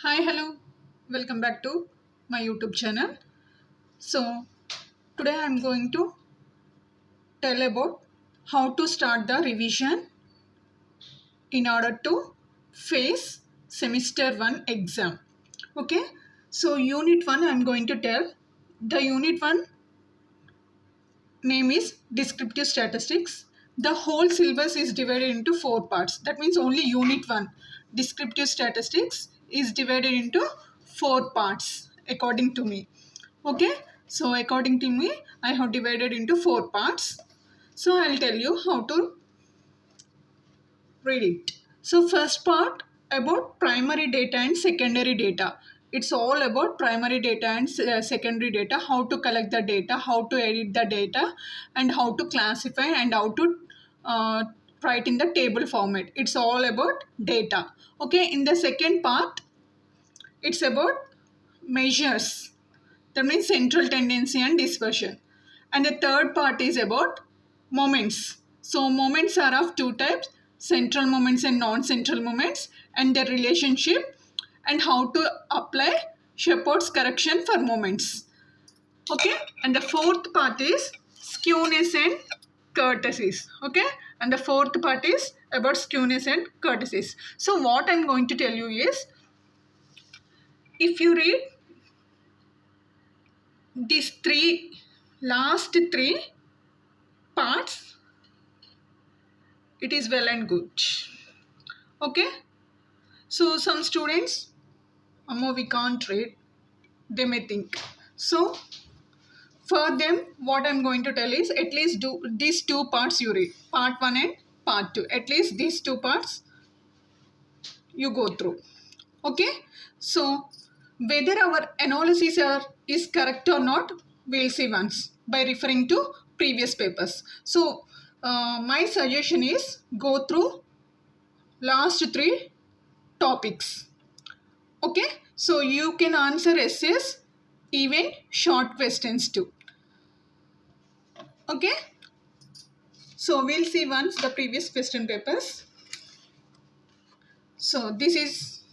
Hi, hello, welcome back to my YouTube channel. So, today I'm going to tell about how to start the revision in order to face semester 1 exam. Okay, so unit 1 I'm going to tell. The unit 1 name is descriptive statistics. The whole syllabus is divided into four parts. That means only unit 1 descriptive statistics is divided into four parts according to me. Okay, so according to me I have divided into four parts. So I'll tell you how to read it. So first part about primary data and secondary data. It's all about primary data and secondary data, how to collect the data, how to edit the data, and how to classify and how to uh, write in the table format. It's all about data. Okay, in the second part, it's about measures. That means central tendency and dispersion. And the third part is about moments. So moments are of two types, central moments and non-central moments, and their relationship and how to apply Shepard's correction for moments. Okay, and the fourth part is skewness and courtesies. Okay, and the fourth part is about skewness and courtesies. So what I'm going to tell you is, if you read these last three parts, it is well and good. Okay, so some students, Amma, we can't read, they may think. So for them, what I'm going to tell is, at least do these two parts you read, part 1 and part 2. At least these two parts you go through. Okay, so whether our analysis is correct or not, we'll see once by referring to previous papers. So my suggestion is, go through last three topics. Okay, so you can answer essays, even short questions too. Okay, so we'll see once the previous question papers. So this is,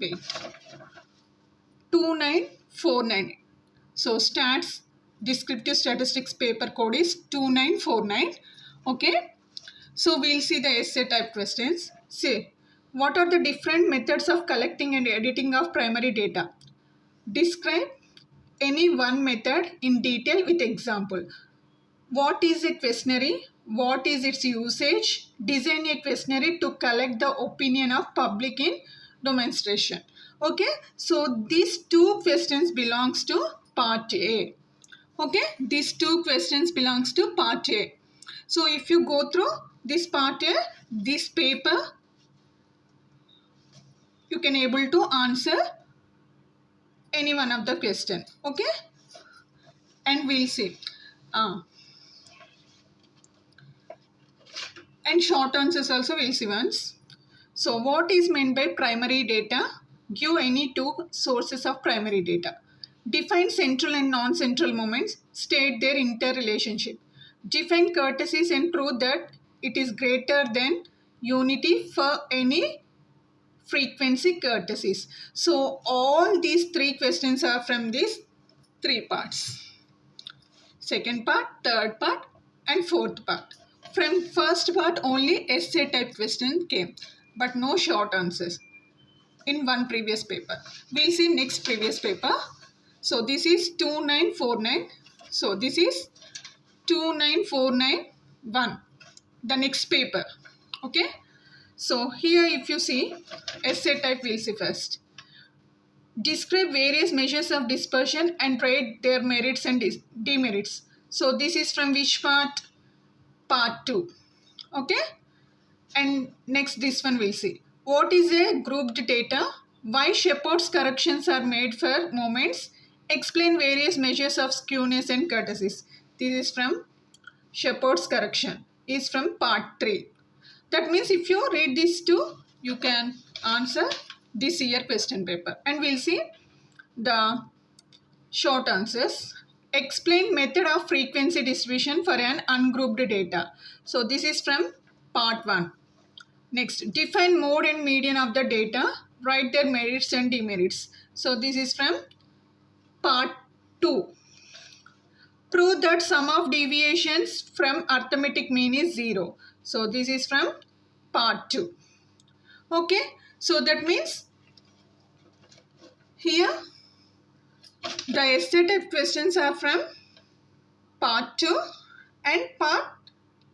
wait, 2949. So stats descriptive statistics paper code is 2949. Okay, so we'll see the essay type questions. Say, what are the different methods of collecting and editing of primary data? Describe any one method in detail with example. What is a questionnaire? What is its usage? Design a questionnaire to collect the opinion of public in demonstration. Okay, so these two questions belongs to part A. Okay, these two questions belongs to part A. So if you go through this part A, this paper, you can able to answer any one of the question. Okay, and we'll see. And short answers also we'll see once. So what is meant by primary data? Give any two sources of primary data. Define central and non-central moments. State their interrelationship. Define courtesies and prove that it is greater than unity for any frequency courtesies. So all these three questions are from these three parts. Second part, third part, and fourth part. From first part only essay type question came, but no short answers in one previous paper. We'll see next previous paper. So this is 2949. So this is 29491. The next paper. Okay. So here if you see essay type, we'll see first. Describe various measures of dispersion and rate their merits and demerits. So this is from which part? Part 2. Okay. And next this one we'll see. What is a grouped data? Why Shepard's corrections are made for moments? Explain various measures of skewness and courtesies. This is from Shepard's correction. Is from part 3. That means if you read these two, you can answer this year question paper. And we'll see the short answers. Explain method of frequency distribution for an ungrouped data. So this is from part 1. Next, define mode and median of the data. Write their merits and demerits. So this is from part 2. Prove that sum of deviations from arithmetic mean is 0. So this is from part 2. Okay, so that means here the essay type questions are from part 2 and part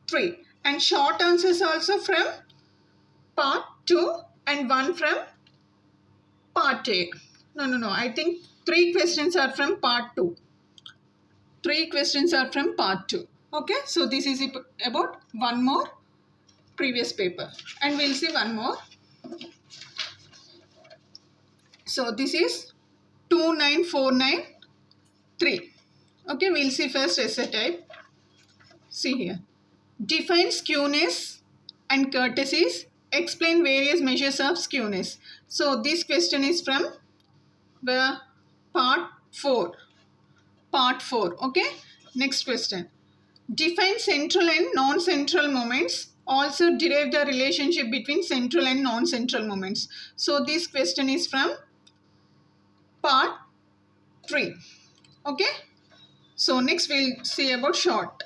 3, and short answers also from part 2 and 1 from part A. No, I think 3 questions are from part 2. 3 questions are from part 2. Okay, so this is about one more previous paper, and we'll see one more. So this is 29493. Okay, we'll see first essay type. See here. Define skewness and courtesies. Explain various measures of skewness. So this question is from the part 4. Part 4. Okay. Next question. Define central and non-central moments. Also derive the relationship between central and non-central moments. So this question is from part 3. Okay. So next we'll see about short.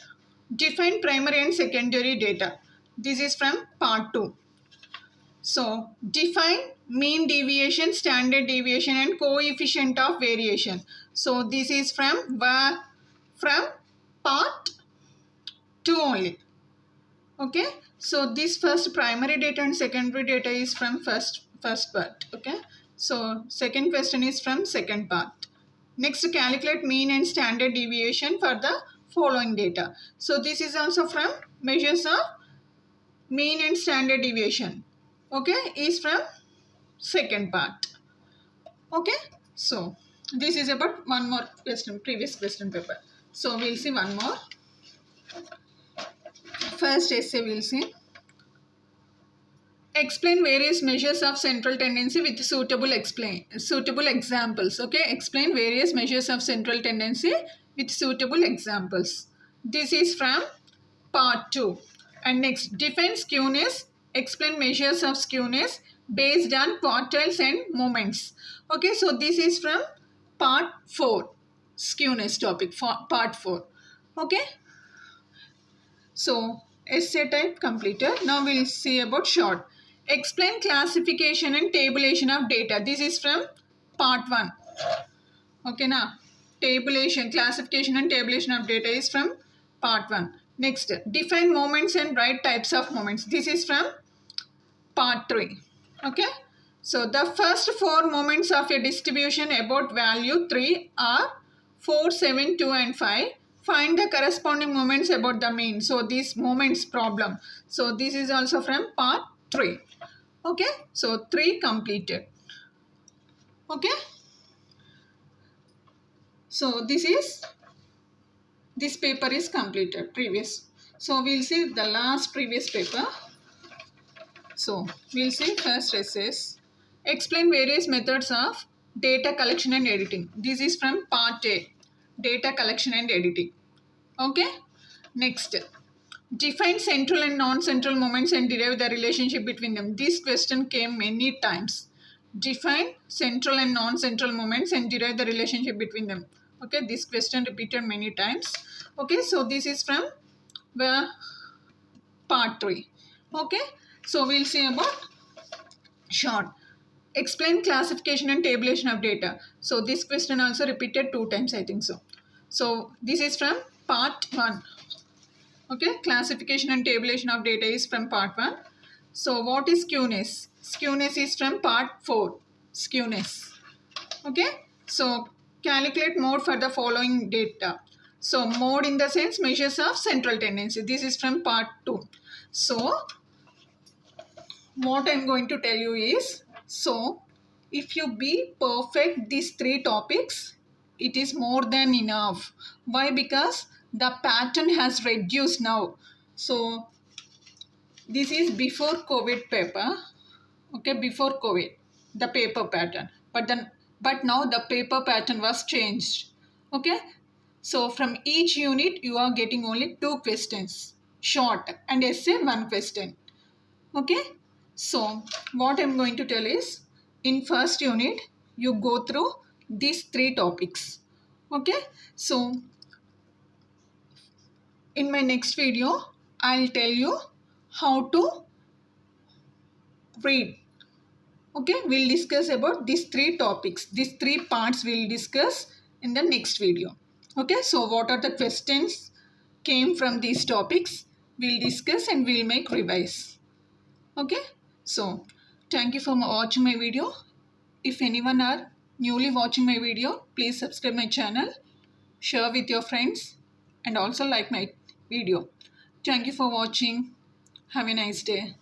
Define primary and secondary data. This is from part 2. So define mean deviation, standard deviation and coefficient of variation. So this is from part 2 only. Okay. So this first primary data and secondary data is from first part. Okay. So second question is from second part. Next, calculate mean and standard deviation for the following data. So this is also from measures of mean and standard deviation. Okay, is from second part. Okay, so this is about one more question, previous question paper. So we'll see one more. First essay we'll see. Explain various measures of central tendency with suitable examples. Okay, explain various measures of central tendency with suitable examples. This is from part 2. And next, define skewness. Explain measures of skewness based on quartiles and moments. Okay, so this is from part 4. Skewness topic, part 4. Okay. So essay type completed. Now we'll see about short. Explain classification and tabulation of data. This is from part 1. Okay, now tabulation, classification and tabulation of data is from part 1. Next, define moments and write types of moments. This is from part 3. Okay, so the first 4 moments of a distribution about value 3 are 4, 7, 2 and 5. Find the corresponding moments about the mean. So this moments problem. So this is also from part 3. Okay, so 3 completed. Okay, so this paper is completed, previous. So we'll see the last previous paper. So we'll see first essays. Explain various methods of data collection and editing. This is from part A, data collection and editing. Okay, next, define central and non-central moments and derive the relationship between them. This question came many times. Define central and non-central moments and derive the relationship between them. Okay, this question repeated many times. Okay, so this is from the part 3. Okay, so we'll see about short. Explain classification and tabulation of data. So this question also repeated 2 times, I think so. So this is from part 1. Okay, classification and tabulation of data is from part 1. So what is skewness? Skewness is from part 4. Skewness. Okay, so calculate mode for the following data. So mode in the sense measures of central tendency. This is from part 2. So what I'm going to tell you is, so if you be perfect these 3 topics, it is more than enough. Why? Because the pattern has reduced now. So this is before COVID paper. Okay, before COVID, the paper pattern. But now the paper pattern was changed. Okay, so from each unit you are getting only 2 questions, short, and essay 1 question. Okay, So what I'm going to tell is, in first unit you go through these three topics. Okay, so in my next video I'll tell you how to read. Okay, we'll discuss about these three topics. These three parts we'll discuss in the next video. Okay, so what are the questions came from these topics? We'll discuss and we'll make revise. Okay, so thank you for watching my video. If anyone are newly watching my video, please subscribe my channel, share with your friends, and also like my video. Thank you for watching. Have a nice day.